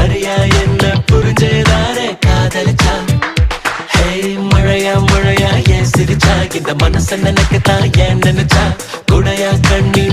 சரியா என்ன புரிஞ்சேதானே காதலிச்சா. ஹே மழையா மழையா ஏன் சிரிச்சா, இந்த மனச நினைக்கத்தான் ஏன் நினைச்சா, குடையா கண்ணீர்